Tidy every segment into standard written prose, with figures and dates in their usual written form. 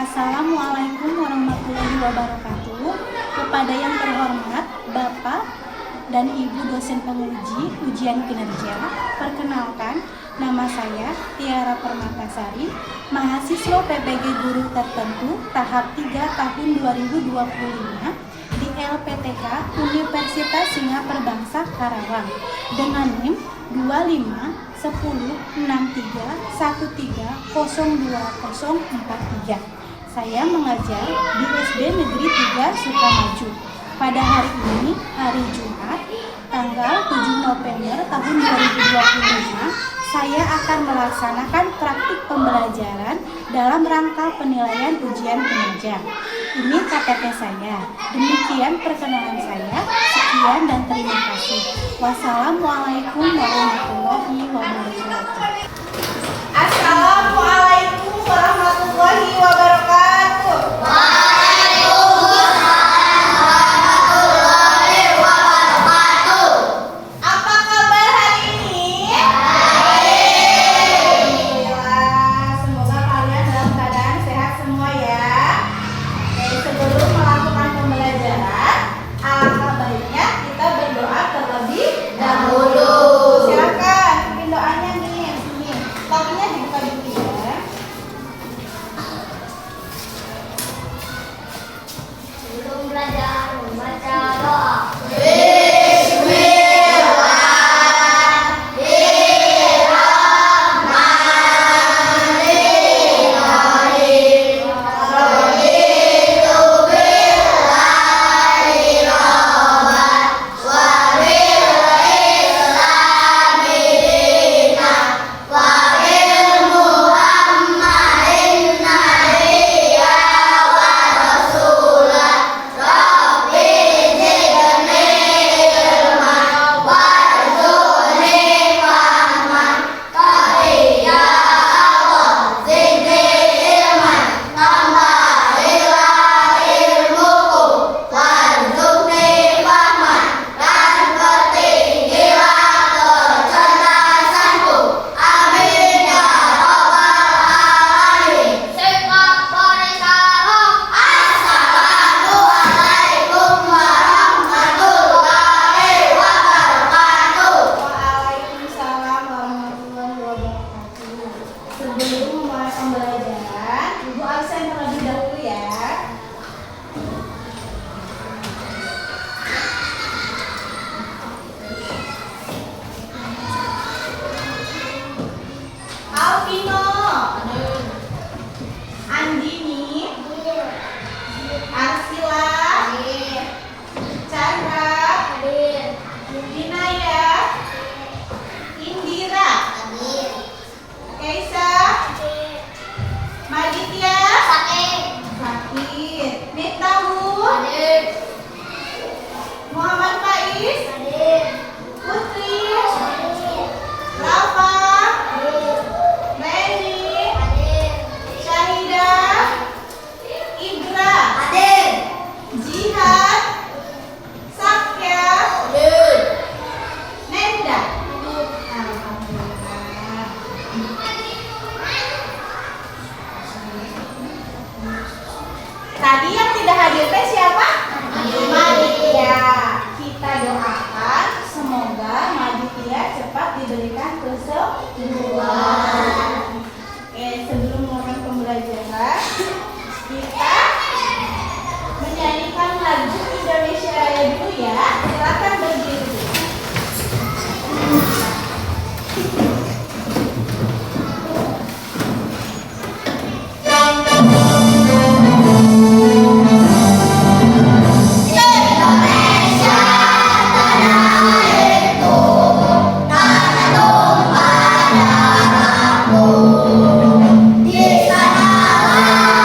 Assalamualaikum warahmatullahi wabarakatuh. Kepada yang terhormat Bapak dan Ibu dosen penguji ujian kinerja, perkenalkan, nama saya Tiara Permatasari, mahasiswa PPG Guru Tertentu tahap 3 tahun 2025 di LPTK Universitas Singapura Bangsa Karawang dengan NIM 25106313020043. Saya mengajar di SD Negeri 3 Sukamaju. Pada hari ini, hari Jumat, tanggal 7 November tahun 2025, saya akan melaksanakan praktik pembelajaran dalam rangka penilaian ujian kinerja. Ini KTP saya. Demikian perkenalan saya. Sekian dan terima kasih. Wassalamualaikum warahmatullahi wabarakatuh. Assalamualaikum warahmatullahi wabarakatuh. Apa kabar hari ini? Alhamdulillah, semoga kalian dalam keadaan sehat semua ya. Oke, sebelum melakukan pembelajaran, alangkah baiknya kita berdoa terlebih dahulu. Silakan pimpin doanya nih, sini. Topinya dibuka dulu ya. Sebelum belajar membaca doa. Waalaikumsalam warahmatullahi wabarakatuh. Sebelum memulai pembelajaran, Ibu absen terlebih dahulu ya. Alvino, Andini, Arsila, Chandra, Dinaya, Indira, Kaisa, Maditya, Sakit, Mitahu, Muhammad Faiz, Putri, Rafa, Leni, Syahida, Ibra, Jihad, Sakya, Nenda. Alhamdulillah. Tadi yang tidak hadir teh siapa? Maditya. Kita doakan semoga Maditya cepat diberikan kesembuhan. Oke, sebelum melakukan pembelajaran, kita menyanyikan lagu Indonesia Raya dulu ya. Silakan berdiri. Di sana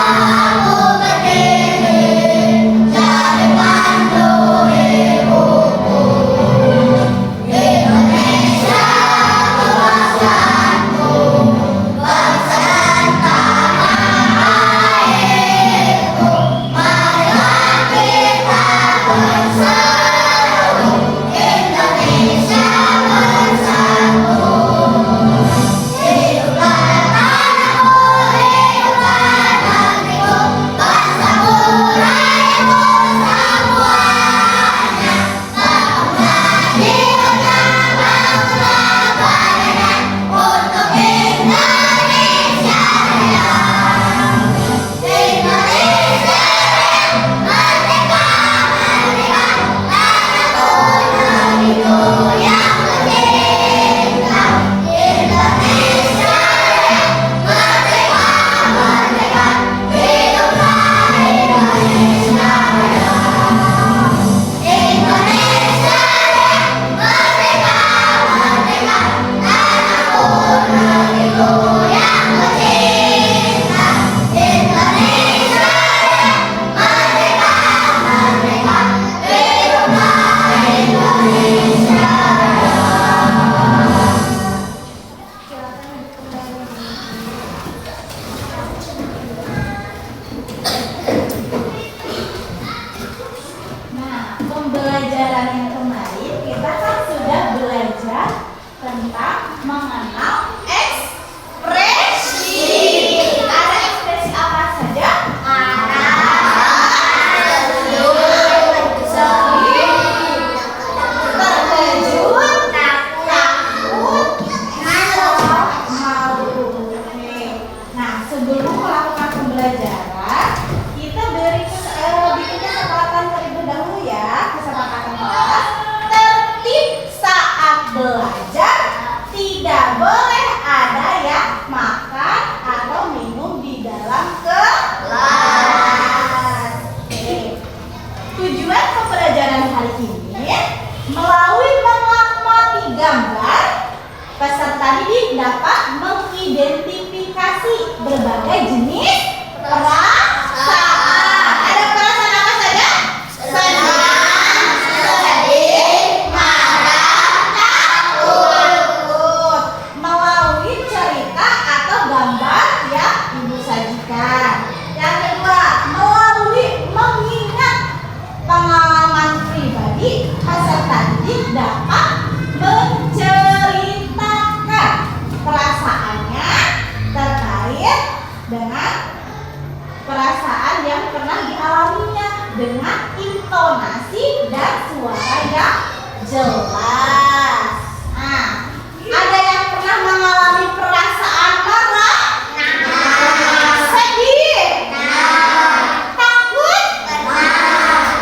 mengenal ekspresi. Ada ekspresi apa saja? Terkejut, takut, malu. Oke. Nah, sebelum melakukan pembelajaran, kita bikin kesepakatan terlebih dahulu ya. Kesepakatan kelas, tertib saat belajar, tidak boleh ada yang makan atau minum di dalam kelas. Oke. Tujuan pembelajaran hari ini, melalui mengamati gambar, peserta didik dapat mengidentifikasi berbagai jenis perasaan. Ada perasaan apa saja? Senang, sedih, marah, takut. Melalui cerita atau gambar yang ibu sajikan. Yang kedua, melalui mengingat pengalaman pribadi, peserta didik dapat menceritakan perasaannya terkait dengan perasaan yang pernah dialaminya dengan intonasi dan suara yang jelas. Nah, ada yang pernah mengalami perasaan marah? Sedih? Takut?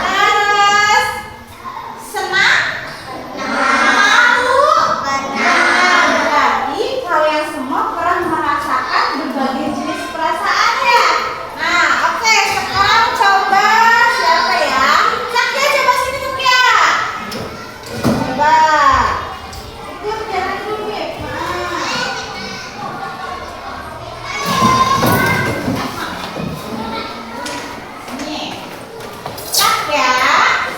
Terus senang? Malu? Berarti kalian semua pernah merasakan berbagai jenis perasaan ya? Nah, oke, sekarang coba siapa ya? Sakya, coba sini Sakya. Coba ikut jalan dulu ya. Nih, Sakya,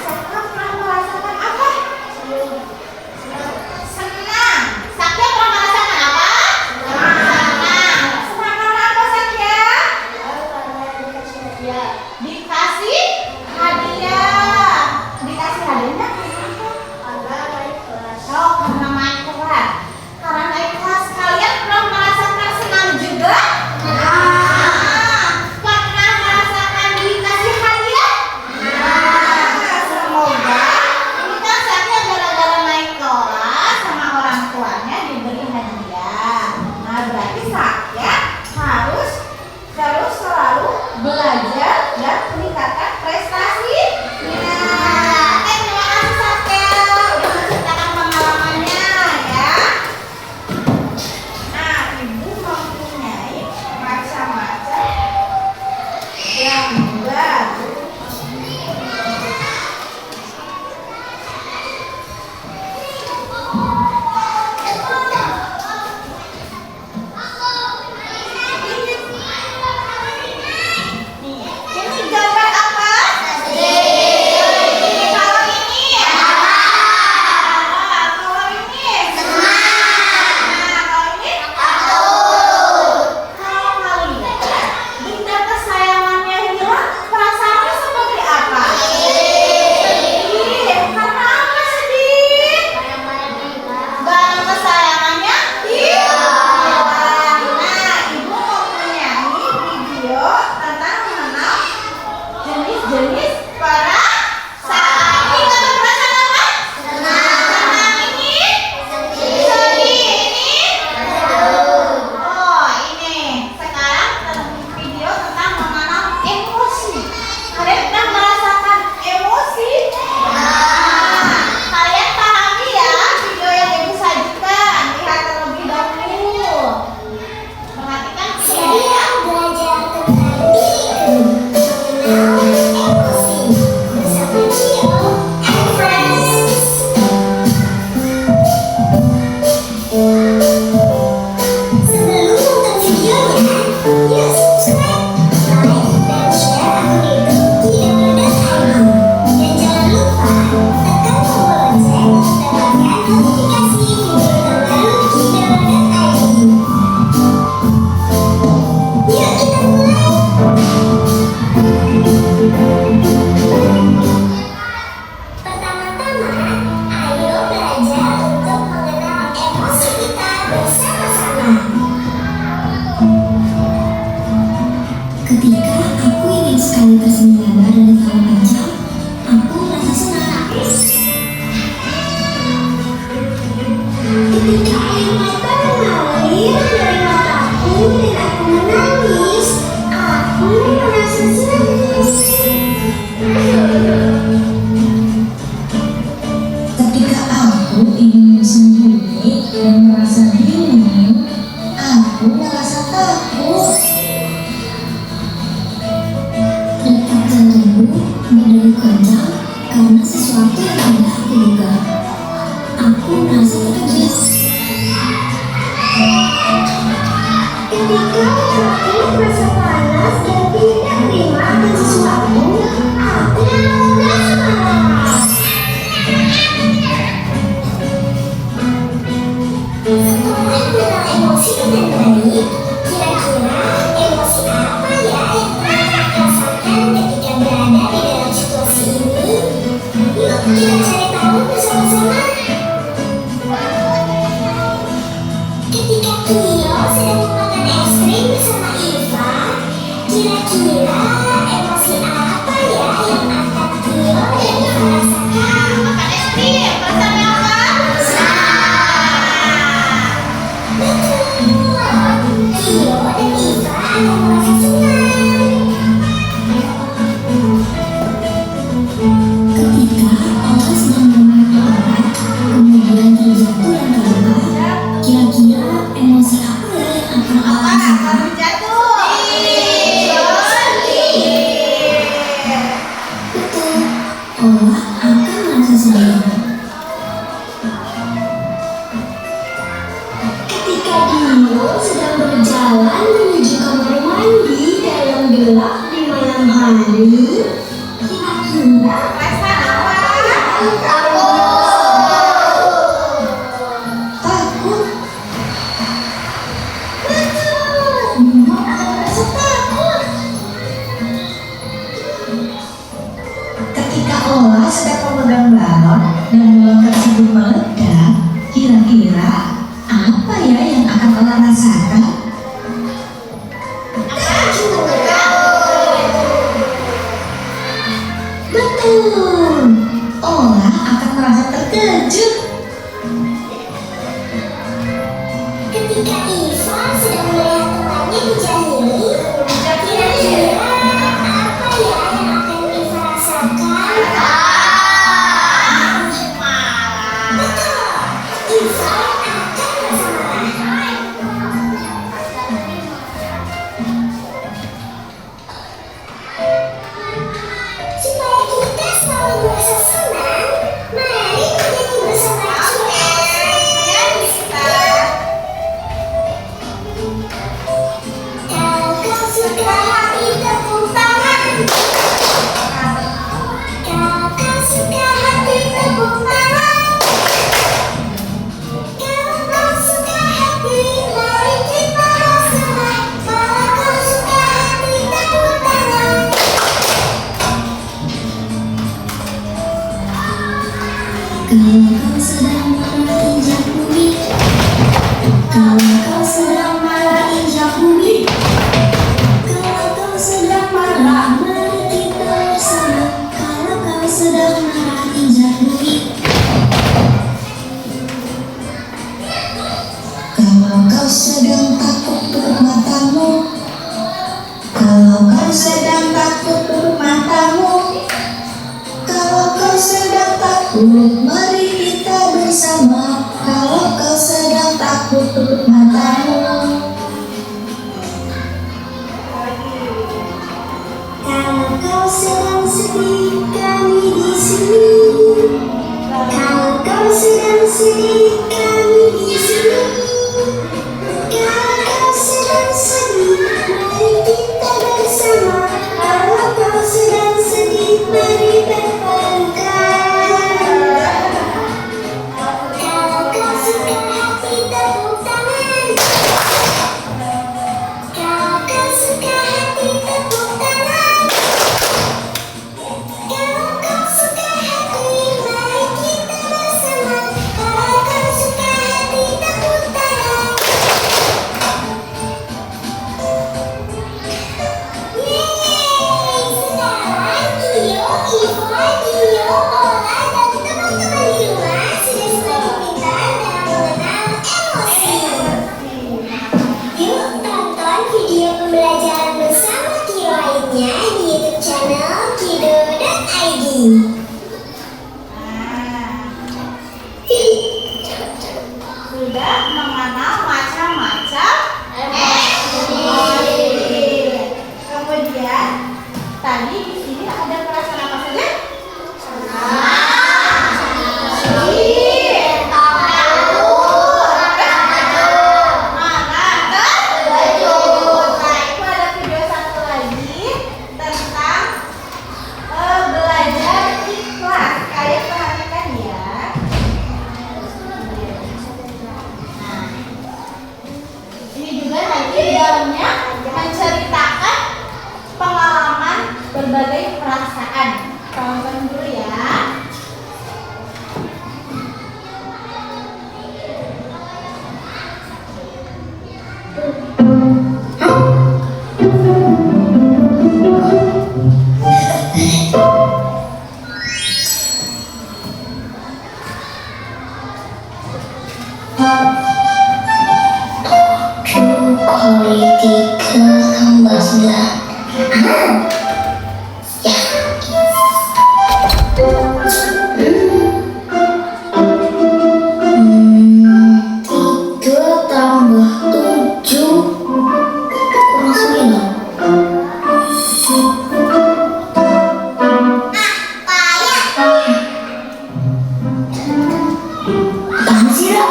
Sakya pernah merasakan apa? Senang. Sakya pernah merasakan apa? Senang. Senang karena apa Sakya? Dikasih hadiah. Dikasih hadiahnya kenapa? Oh, karena naik kelas. Karena naik kelas, kalian pernah merasakan senang juga? Pernah merasakan dikasih hadiah? Semoga ini kan Sakya gara-gara naik kelas sama orang tuanya diberi hadiah. Nah, berarti Sakya harus terus selalu belajar dan meningkatkan prestasi. Terima kasih Sakya udah menceritakan pengalamannya ya. Nah, ibu mempunyai macam-macam gambar. Nih, ini gambar apa? Kalau ini kalau ini kalau ini kalau kalian benda kesayangannya hilang, perasaannya seperti apa? Sedih. Karena apa sedih? Barang kesayangannya hilang. Nah, ibu mempunyai video tentang mengenal jenis-jenis perasaan. Kita perasaan apa? Senang ini, sedih ini. Oh, ini sekarang video tentang mengenal emosi. Kalian pernah merasakan emosi? Kalian pahami ya video yang ibu sajikan. Lihat terlebih dahulu. Perhatikan videonya. Sebelum nonton videonya, yuk subscribe, like, dan share akun YouTube Kidono.id. Dan jangan lupa tekan tombol lonceng, dapatkan notifikasi video terbaru Kidono.id. Yuk kita mulai. Pertama-tama, ayo belajar untuk mengenal emosi kita bersama. Ketika aku ingin sekali tersenyum lebar dan tawa panjang, aku merasa senang. Ketika air mata mengalir dari mataku dan aku menangis, aku merasa senang. Ketika aku ingin sembunyi dan merasa bingung, aku merasa takut. Detak jantungku berdegup kencang karena sesuatu yang tidak aku duga. Aku merasa terkejut. Ketika aku merasa panas dan tidak terima akan sesuatu, aku merasa marah. Setelah mengenal emosi dengan baik, kira-kira emosi apa ya yang pernah rasakan ketika berada di dalam situasi ini? Yuk kita cari tahu bersama-sama. Ketika Kio sedang memakan es krim bersama Iva, kira-kira emosi apa ya yang akan Kio dan Iva rasakan? Makan es krim bersama apa? Betul, Kio dan Iva akan merasa senang. Ketika Ola sedang bermain orat, kemudian terjatuh dan terluka, kira-kira emosi apa ya yang akan Ola rasakan? Kamu jatuh. Betul, Ola akan merasa sedih. Ketika Dio sedang berjalan menuju kamar mandi dalam gelap di malam hari, kira-kira Perasaan apa? Takut. betul, Dio akan merasa takut. Ketika Ola sedang memegang balon dan balon tersebut meledak, kira-kira apa ya yang akan Ola rasakan? Betul, Ola akan merasa terkejut. Ketika Iva sedang melihat temannya dijahili, kira-kira apa ya yang akan Iva rasakan? Betul, Iva akan merasa marah. Supaya kita selalu merasa senang, mari menyanyi bersama kita. Ya bisa. Kalau kau suka hati tepuk tangan. Kalau kau suka hati tepuk tangan. Kalau kau suka hati, mari kita bersama. Kalau kau suka hati tepuk tangan. Kalau kau sedang marah injak bumi. Kalau kau sedang marah injak bumi. Kalau kau sedang marah, mari kita bersama. Kalau kau sedang marah injak bumi. Kalau kau sedang takut tutup matamu. Kalau kau sedang takut tutup matamu. Kalau kau sedang takut, mari kita bersama. Kalau kau sedang takut tutup matamu. Kalau kau sedang sedih, kami di sini. Kalau kau sedang sedih, kami di sini. Kalau kau sedang sedih, mari kita bersama. Kalau kau sedang sedih, mari berpelukan. Kalau kau suka hati, tepuk tangan. Kalau kau suka hati, tepuk tangan. Kalau kau suka hati, mari kita bersama. Kalau kau suka ini. Sudah mengenal macam-macam emosi. Kemudian tadi di sini ada perasaan apa saja? Sedih, takut, marah, terkejut. Nah, itu ada video satu lagi tentang belajar ikhlas. Kalian perhatikan ya. Ini juga nanti di dalamnya menceritakan pengalaman berbagai perasaan. Tonton dulu ya. Kali 3 tambah 9. Ya. 3 tambah 7 kurang 9. Apaan sih, Ra?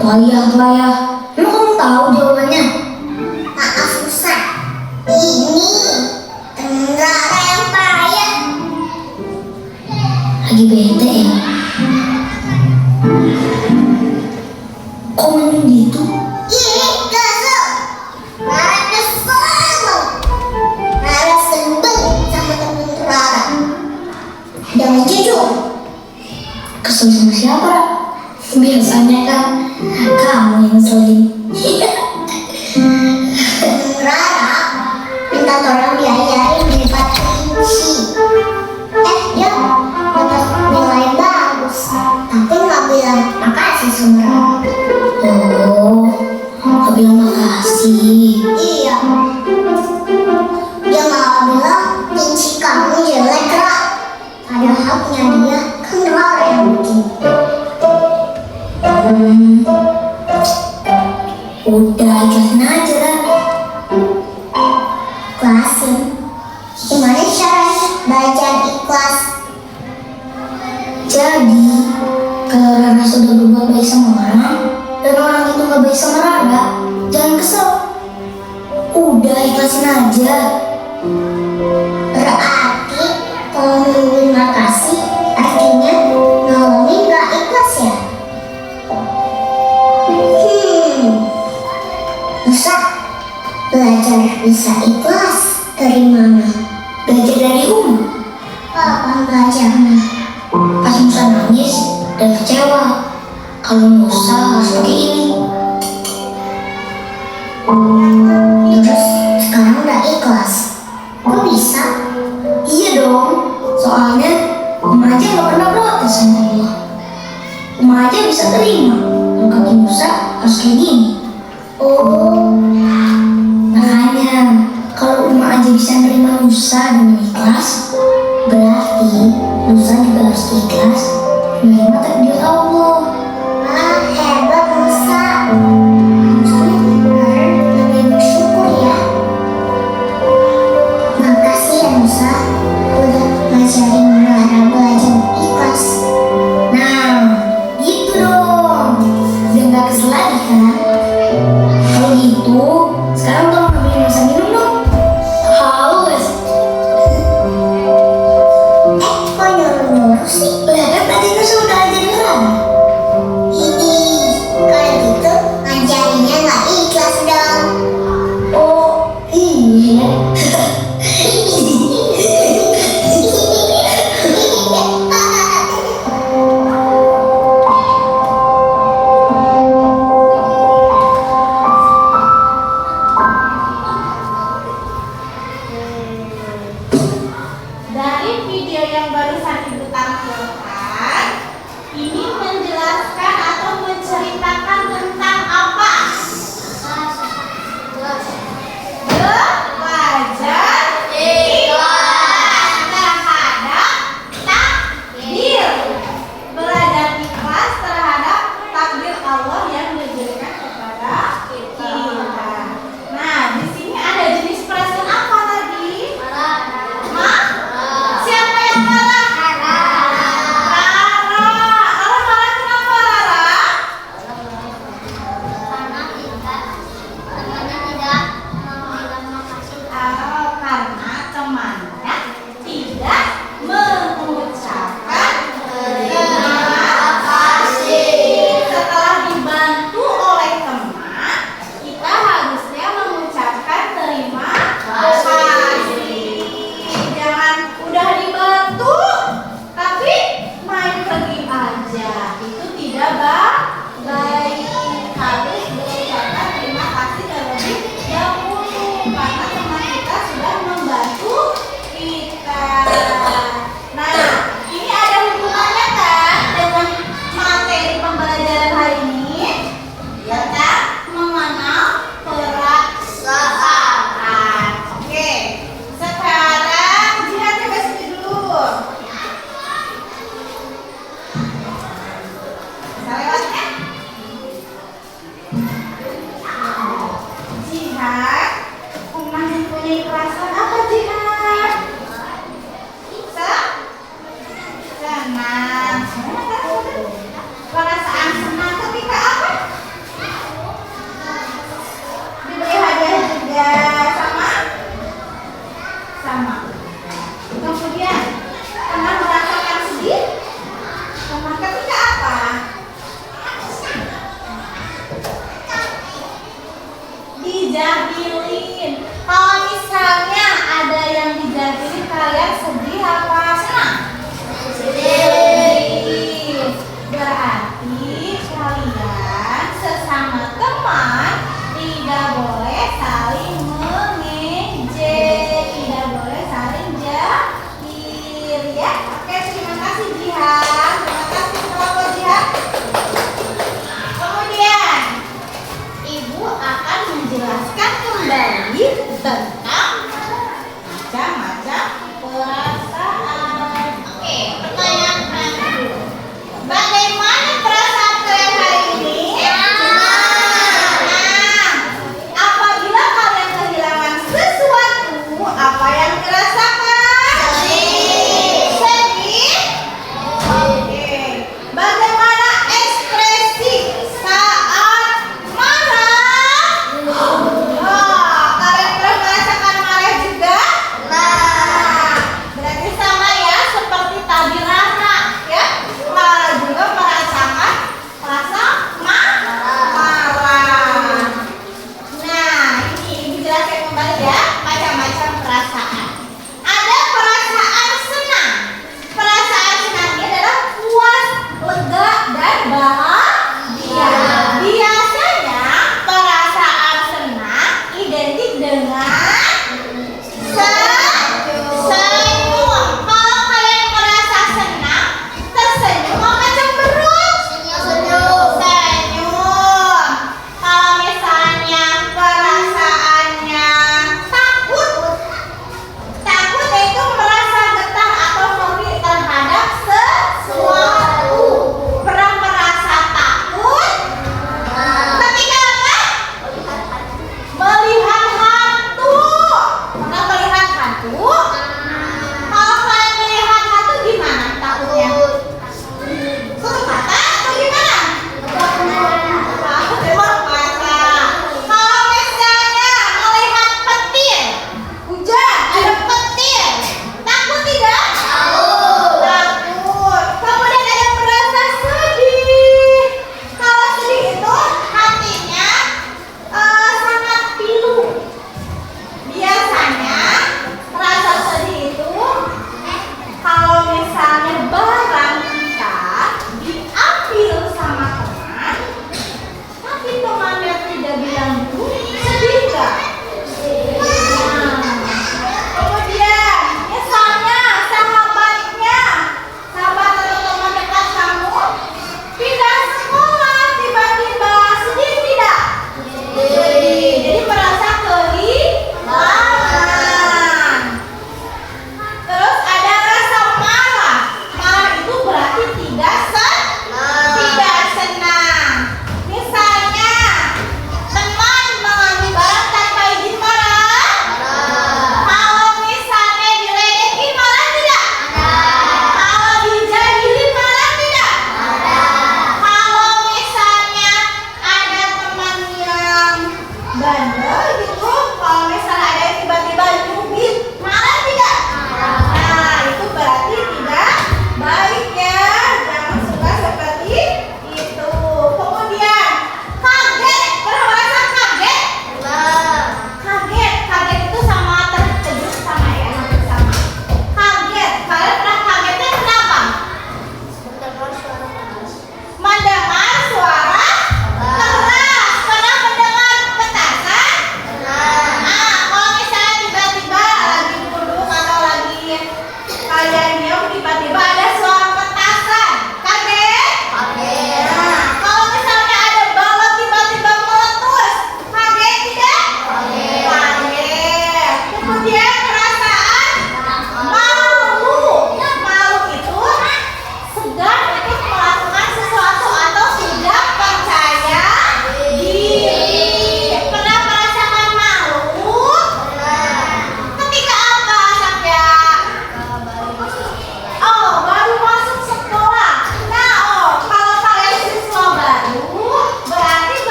Payah. Emang kamu tahu jawabannya? Maaf Ustaz, ini Tenggara yang payah. Lagi bete ya? Kok ngomong gitu? Ini kesel, Rara kesel, Rara sebel sama temen Rara. Jangan jujur. Kesel sama siapa, Ra? Biasanya kan kamu yang ngeselin. Rara minta tolong diajarin lipat rinci. Dia dapat nilai bagus, tapi nggak bilang makasih sama Rara. Oh, kau bilang makasih. Iya, dia malah bilang rinci kamu jelek Ra. Padahal punya dia kan Rara yang bikin. Udah ikhlasin aja, Ra. Ikhlasin? Gimana caranya belajar ikhlas? Jadi, kalau Rara sudah berbuat baik sama orang, dan orang itu gak baik sama Rara, jangan kesel. Udah ikhlasin aja. Berarti kalau nungguin makasih artinya nolongin gak ikhlas ya? Musa, belajar bisa ikhlas dari mana? Belajar dari rumah. Apa belajarnya? Pas Musa nangis dan kecewa, kalau Musa harus pakai ini. Terus sekarang udah ikhlas. Kok bisa? Iya dong, soalnya Uma aja gak pernah protes sama Allah. Uma aja bisa terima kalau kaki Musa harus kayak gini. Oh, Makanya kalau Uma aja bisa nerima Musa dengan ikhlas, berarti Musa juga harus ikhlas menerima takdir Allah. hebat Musa. Lebih bersyukur ya. Makasih ya Musa, udah ngajarin Rara belajar ikhlas. Nah, gitu dong. Udah gak kesel lagi kan? Kalau gitu, sekarang tolong ambilin Musa minum dong. Haus. Kok nyuruh-nyuruh sih? Lah kan tadi Musa udah ajarin Rara. Ini kalau gitu ngajarinnya nggak ikhlas dong. Oh, iya. Dari video yang barusan Ibu tampilkan, ini menjelaskan atau menceritakan tentang apa? Belajar ikhlas terhadap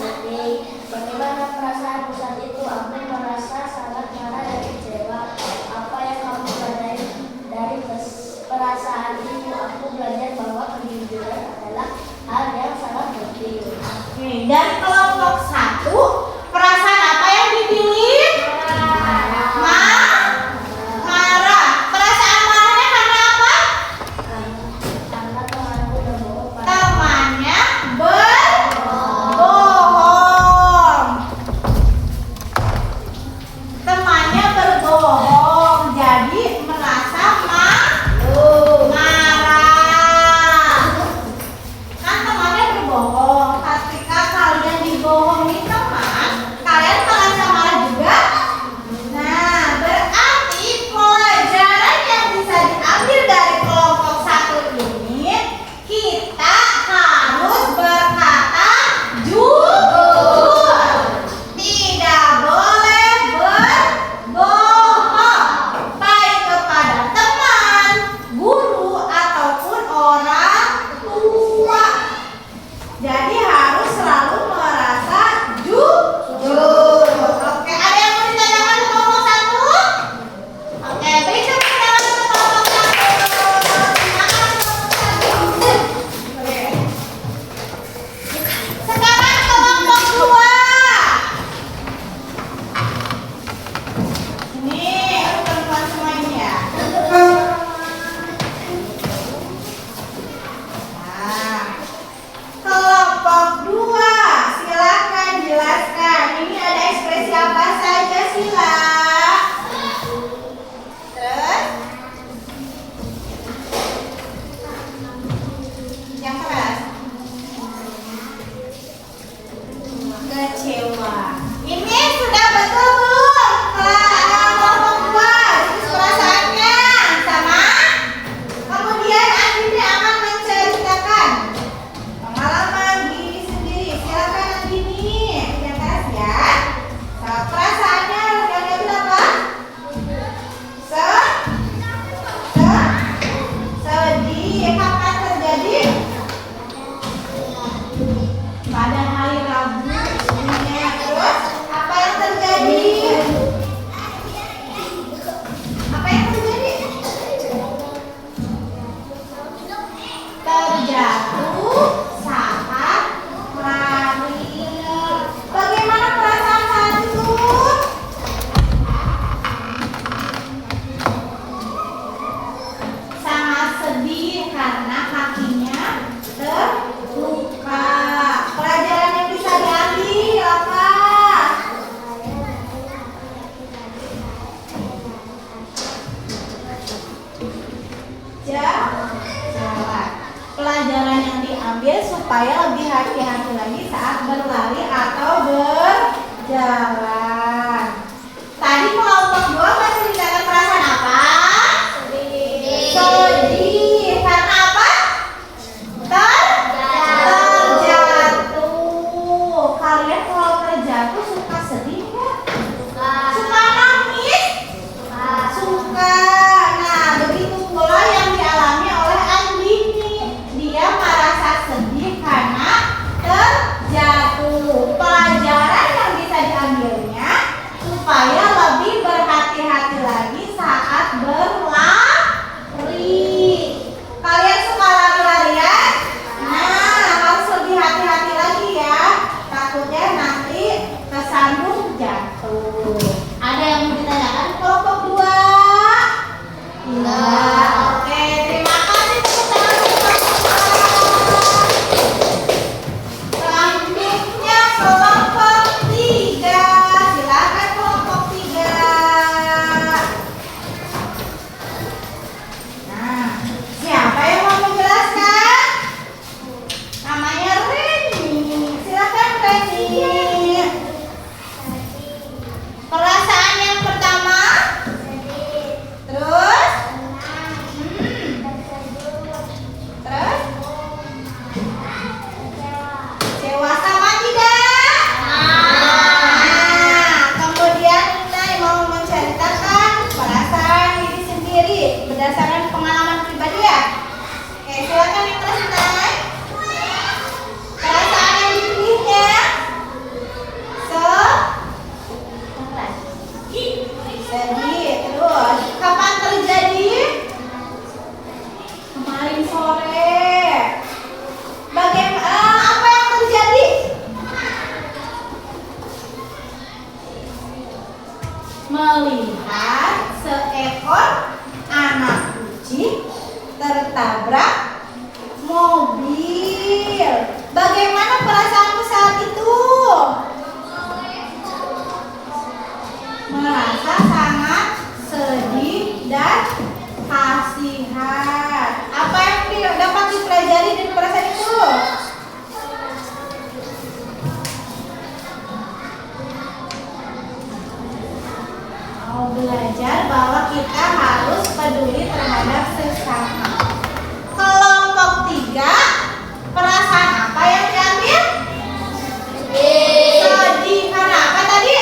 sedih. Bagaimana perasaanmu saat itu? Aku merasa sangat marah dan kecewa. Apa yang kamu pelajari dari perasaan itu? Aku belajar bahwa kejujuran adalah hal yang sangat penting. Oke, dari kelompok 1, perasaan apa yang dipilih? Marah. Perasaan marahnya karena apa? Karena temanku berbohong pada Temannya berbohong. Temannya berbohong, jadi merasa malu, marah. Kan temannya berbohong. Ketika kalian dibohongi teman, kalian merasa marah juga. Nah, berarti pelajaran yang bisa diambil dari kelompok 1 ini, kita harus berkata jujur. Tidak boleh berbohong, baik kepada teman, guru, ataupun orang tua. Jadi harus selalu merasa jujur. Oke, ada yang mau ditanyakan ke kelompok 1? Oke, beri tepuk tangan untuk kelompok 1. Terima kasih kelompok 1. Oke. Sekarang kelompok 2. Ini teman-teman semua ini ya. Nah, kelompok 2, silakan jelaskan. Ini ada ekspresi apa saja, Sila? Terus? Yang keras? Kecewa. Ini sudah betul belum? Kelompok 2, jenis perasaannya sama. Kemudian Andini akan menceritakan pengalaman diri sendiri. Silakan Andini, yang keras ya. Perasaannya yang apa? Sedih. Kapan terjadi? Pada hari Rabu. Terus apa yang terjadi? Apa yang terjadi? Terjatuh saat lari. Bagaimana perasaan saat itu? Sangat sedih karena kakinya terluka. Pelajaran yang bisa diambil apa? Jalan. Pelajaran yang diambil supaya lebih hati-hati lagi saat berlari atau berjalan. Tadi kelompok 2 menceritakan perasaan apa? Sedih. Karena apa? Terjatuh. Kalian kalau terjatuh suka sedih nggak? Suka nangis? Suka. Nah, begitu pula yang dialami oleh Andini. Dia merasa sedih karena terjatuh. Pelajaran yang bisa diambilnya supaya lebih berhati-hati lagi saat berlari. Kalian suka lari-larian? Nah, harus lebih hati-hati lagi ya. Takutnya nanti kesandung jatuh. Ada yang mau ditanyakan kelompok 2? Tidak. Oke, terima kasih tepuk tangan untuk kelompok 2. Selanjutnya kelompok 3. Silakan kelompok 3. Nah, siapa yang mau menjelaskan? Namanya Reni. Silakan Reni. Perasaan yang pertama? Terus? Terus? Kecewa sama tidak? Nah, kemudian Inai mau menceritakan perasaan diri sendiri berdasarkan pengalaman pribadi ya. Oke, silakan yang kelas Inai. Perasaan yang dipilihnya? tertabrak mobil. Bagaimana perasaanmu saat itu? Merasa sangat sedih dan kasihan. Apa yang dapat dipelajari dari perasaan itu? Mau belajar bahwa kita harus peduli terhadap sesama. Kelompok 3, perasaan apa yang diambil? Sedih. Karena apa tadi?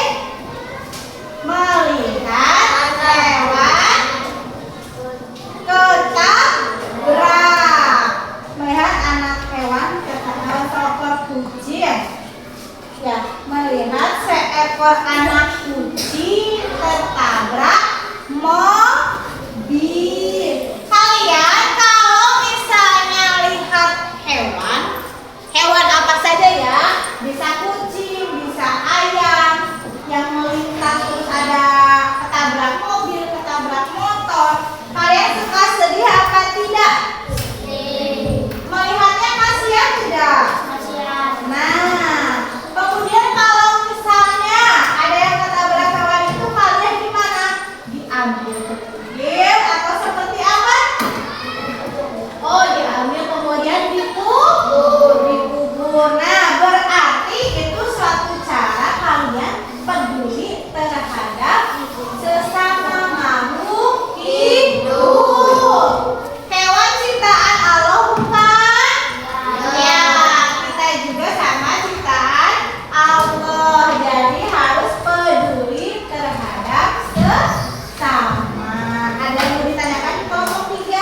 Melihat hewan ketabrak. Melihat anak hewan ketabrak seekor kucing. Ya, melihat seekor anak kucing tertabrak mobil. Kalian kalau misalnya lihat hewan apa saja ya, bisa kucing, bisa ayam yang melintas terus ada ketabrak mobil, ketabrak motor, kalian suka sedih apa tidak? Melihatnya kasihan tidak? Nah, kemudian kalau misalnya ada yang ketabrak hewan itu, kalian gimana? Diambil kecil atau seperti apa? Oh, diambil kemudian dikubur. Nah, berarti itu suatu cara kalian peduli terhadap sesama makhluk hidup. Hewan ciptaan Allah bukan? Ya, kita juga sama ciptaan Allah. Jadi harus peduli terhadap sesama. Ada yang mau ditanyakan di kelompok 3?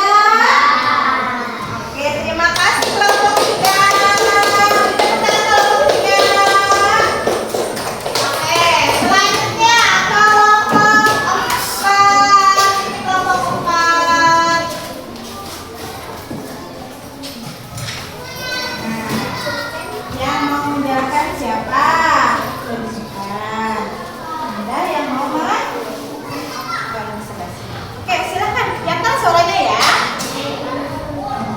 Oke, terima kasih kelompok 3. Kita kelompok 3. Oke, selanjutnya kelompok 4. Kelompok 4. Nah, yang mau menjelaskan siapa? Silahkan. Ada yang mau mulai? Oke, silakan. Yang kan suaranya ya.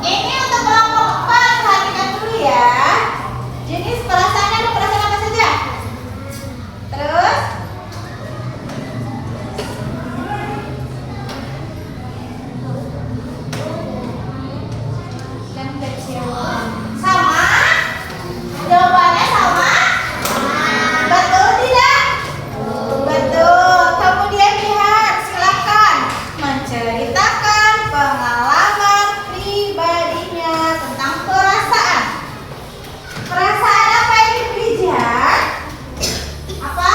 Ini untuk kelompok 4, perhatikan dulu ya. Jenis perasaannya ada perasaan apa saja? Terus dan kecewa. Sama? Jawabannya sama? Betul tidak? Betul. Kemudian lihat, silakan menceritakan pengalaman pribadinya tentang perasaan. Perasaan apa yang dipijak? Apa?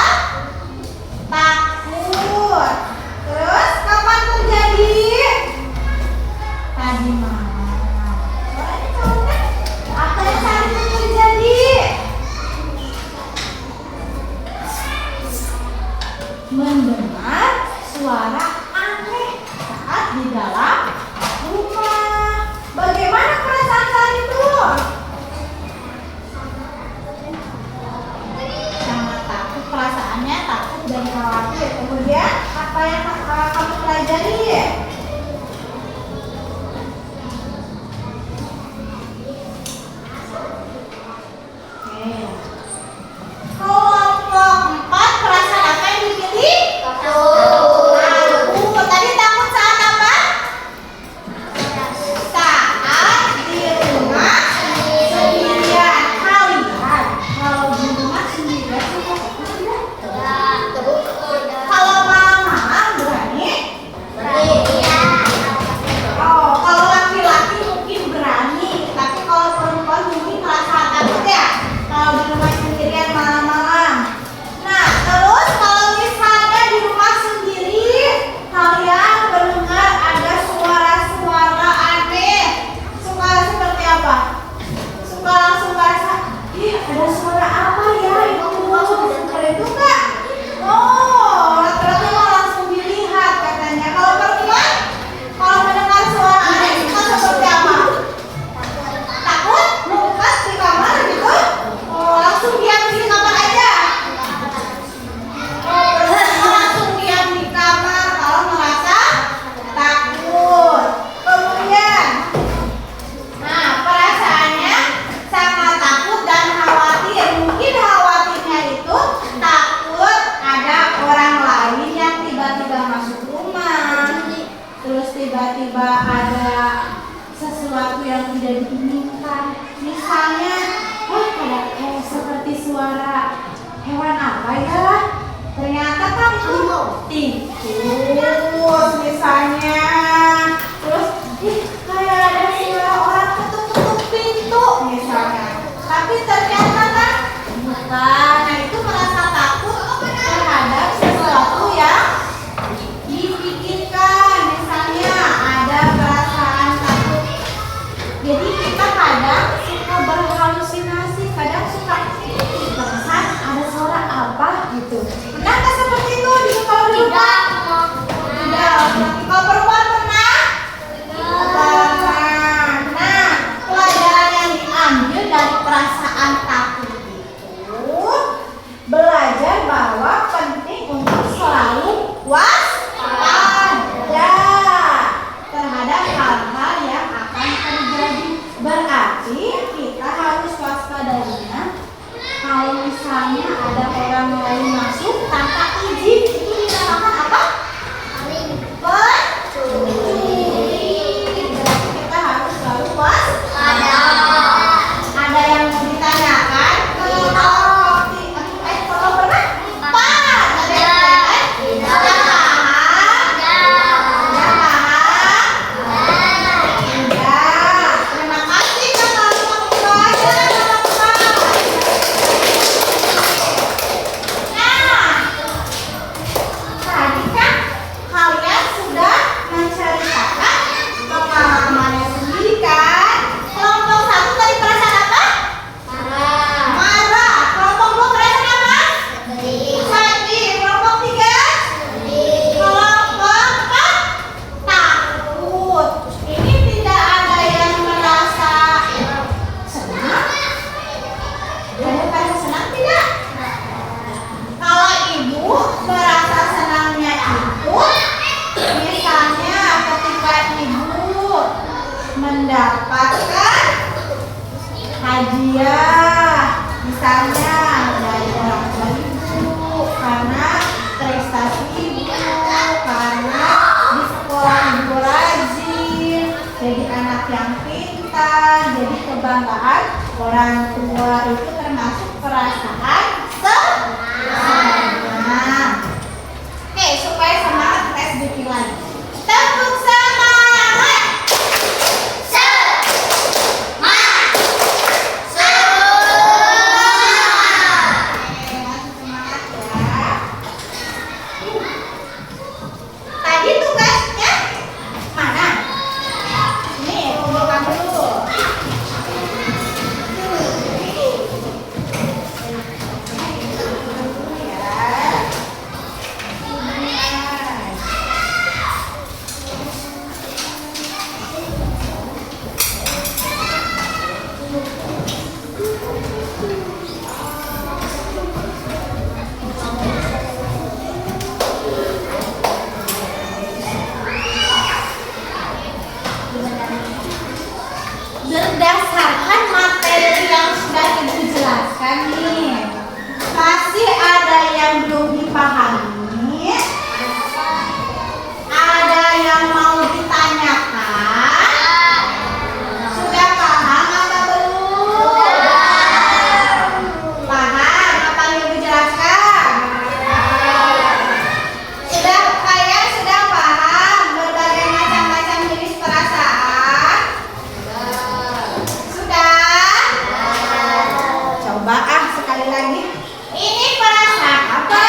Takut. Terus kapan terjadi? Tadi malam. Oh, ini contohnya. Apa yang saat itu terjadi? Mendengar suara aneh saat di dalam rumah. Bagaimana perasaan saat itu? Sangat takut, perasaannya takut dan khawatir. Kemudian apa yang kamu pelajari? yang tidak diinginkan. Misalnya, seperti suara hewan apa ya? Ternyata kan tikus misalnya. Terus, kayak ada suara orang ketuk-ketuk pintu misalnya. Tapi ternyata kan bukan. Nah, itu merasa takut terhadap sesuatu yang dipikirkan. Misalnya ada perasaan takut. Jadi kita kadang suka berhalusinasi, kadang suka perasaan ada suara apa gitu. Pernah nggak seperti itu di kepala kita? Tidak. Kalau perempuan pernah? Pernah. Nah, pelajaran yang diambil dari perasaan takut itu belajar bahwa penting untuk selalu waspada terhadap hal-hal yang akan terjadi. Berarti kita harus waspadanya kalau misalnya ada orang lain masuk tanpa izin, itu dinamakan apa? Pencuri. Berarti kita harus selalu waspada. Ada yang mau ditanyakan? Kalau pernah? Pak, ada yang pernah? Sudah paham? Sudah paham? Sudah. Terima kasih kakak teman-teman. Nah, tadi kan kalian sudah menceritakan pengalamannya sendiri kan? Kelompok 1 tadi perasaan apa? Marah. Kelompok 2 perasaan apa? Sedih. Kelompok 3? Kelompok 4? Takut. Ini tidak ada yang merasa senang? Ada yang merasa senang tidak? Kalau ibu merasa senangnya itu misalnya ketika ibu mendapatkan hadiah, misalnya dari orang tua ibu karena prestasi ibu, karena di sekolah ibu rajin, jadi anak yang pintar, jadi kebanggaan orang tua itu termasuk perasaan senang. Oke, supaya semangat kita sedikit lagi. Tepuk semangat. Masih semangat ya. Tadi tugasnya mana? Nih, kumpulkan dulu. Berdasarkan materi yang sudah ibu jelaskan nih, masih ada yang belum dipahami? Ada yang mau ditanyakan? Sudah paham atau belum? Paham apa yang ibu jelaskan? Kalian sudah paham berbagai macam-macam jenis perasaan? Sudah? Coba sekali lagi. Ini perasaan apa?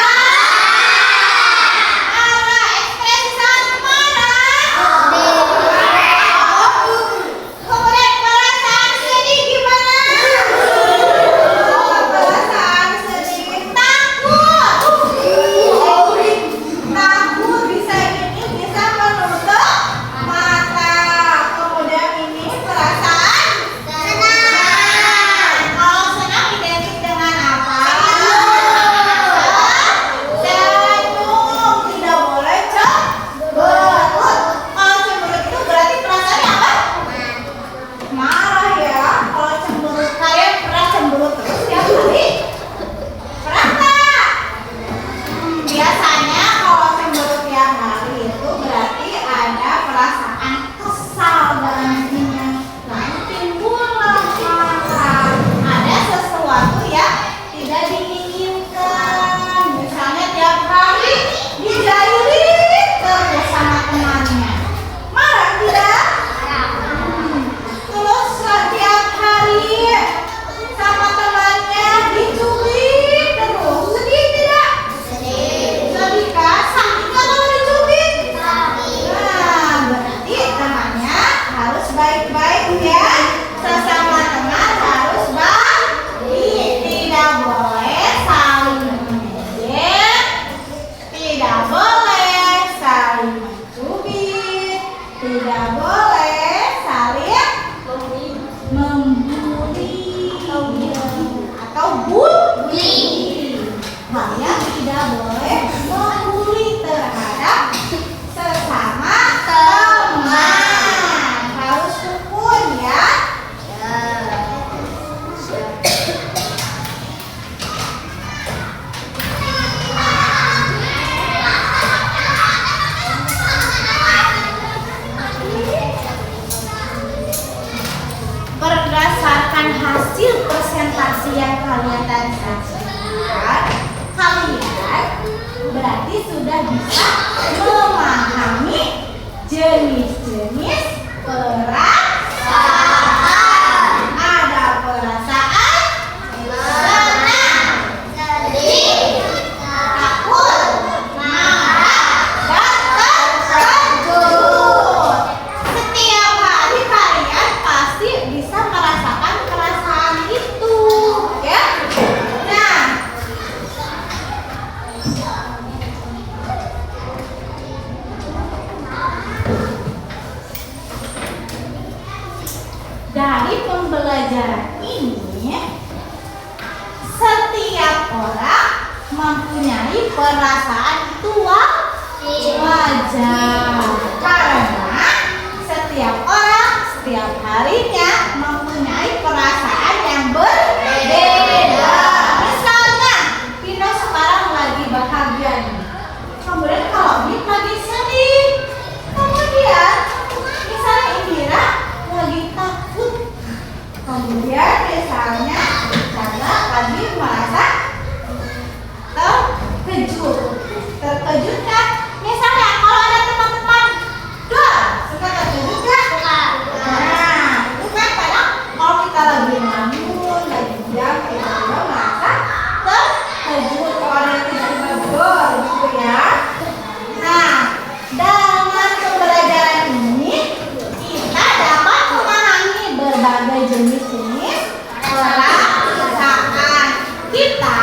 yang kalian tadi saksikan, kalian berarti sudah bisa memahami jenis-jenis perasaan. Ada perasaan senang, sedih, takut, marah, dan terkejut. Setiap hari kalian pasti bisa merasakan perasaan itu, ya. Nah, dari pembelajaran ini, setiap orang mempunyai perasaan itu wajar, karena setiap orang setiap harinya mempunyai perasaan yang berbeda. Misalnya, Pino sekarang lagi bahagia nih. Kemudian kalau Bim lagi sedih. Kemudian, misalnya Indira lagi takut. Kemudian misalnya Chandra lagi merasa terkejut. Terkejut kan? Misalnya kalau ada teman-teman dua suka terkejut kan? Nah, itu kan kadang kalau kita lagi ngelamun, lagi diam, tiba-tiba merasa terkejut. Kalau ada yang tiba-tiba gol gitu ya. Nah, dengan pembelajaran ini kita dapat memahami berbagai jenis-jenis perasaan. Kita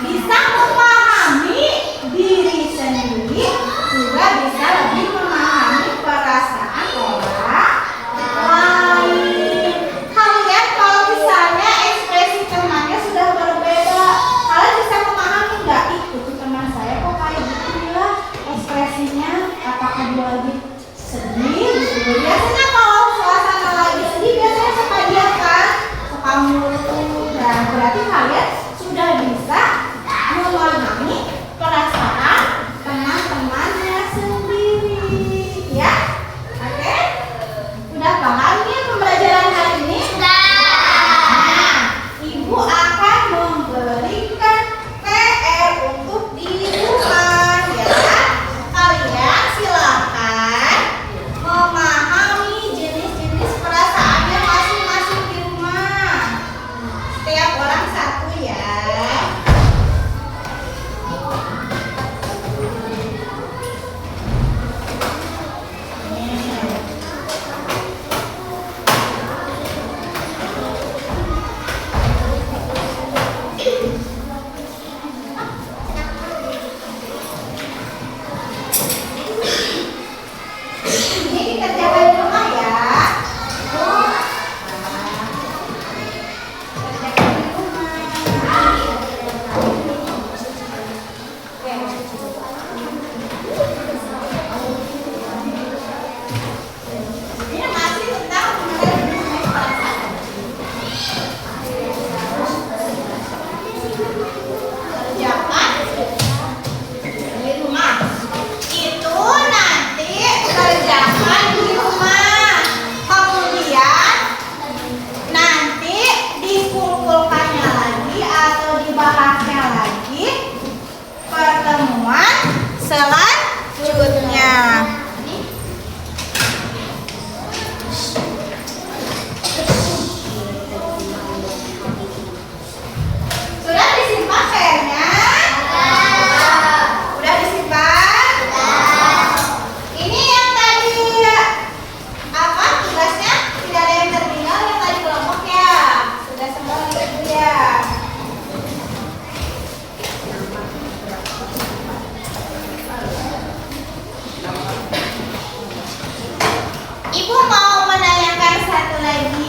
bisa memahami diri sendiri, juga bisa lebih memahami perasaan orang lain. Kalian kalau misalnya ekspresi temannya sudah berbeda, kalian bisa memahami nggak? Itu teman saya kok kayak gitu ya ekspresinya, apakah dia lagi sedih gitu. Biasanya kalau suasana lagi sedih biasanya suka diam kan, suka mulu. Nah, berarti kalian sudah bisa memahami perasaan teman-temannya sendiri, ya. Oke? Udah paham ya pembelajaran hari ini? Nah, Ibu akan memberikan PR untuk di rumah, ya. Kalian silakan memahami jenis-jenis perasaannya masing-masing di rumah. Setiap orang satu ya. Ini dikerjakan di rumah ya. Kerjakan di rumah. Ini masih tentang jenis perasaan. Kerjakan di rumah. Itu nanti kerjakan di rumah. Kemudian nanti dikumpulkannya lagi atau dibahasnya lagi pertemuan selanjutnya. Sudah disimpan PR-nya? Udah disimpan? Ini yang tadi apa tugasnya? Tidak ada yang tertinggal yang tadi kelompok ya? Sudah semua lihat ya? Ibu mau menanyakan satu lagi.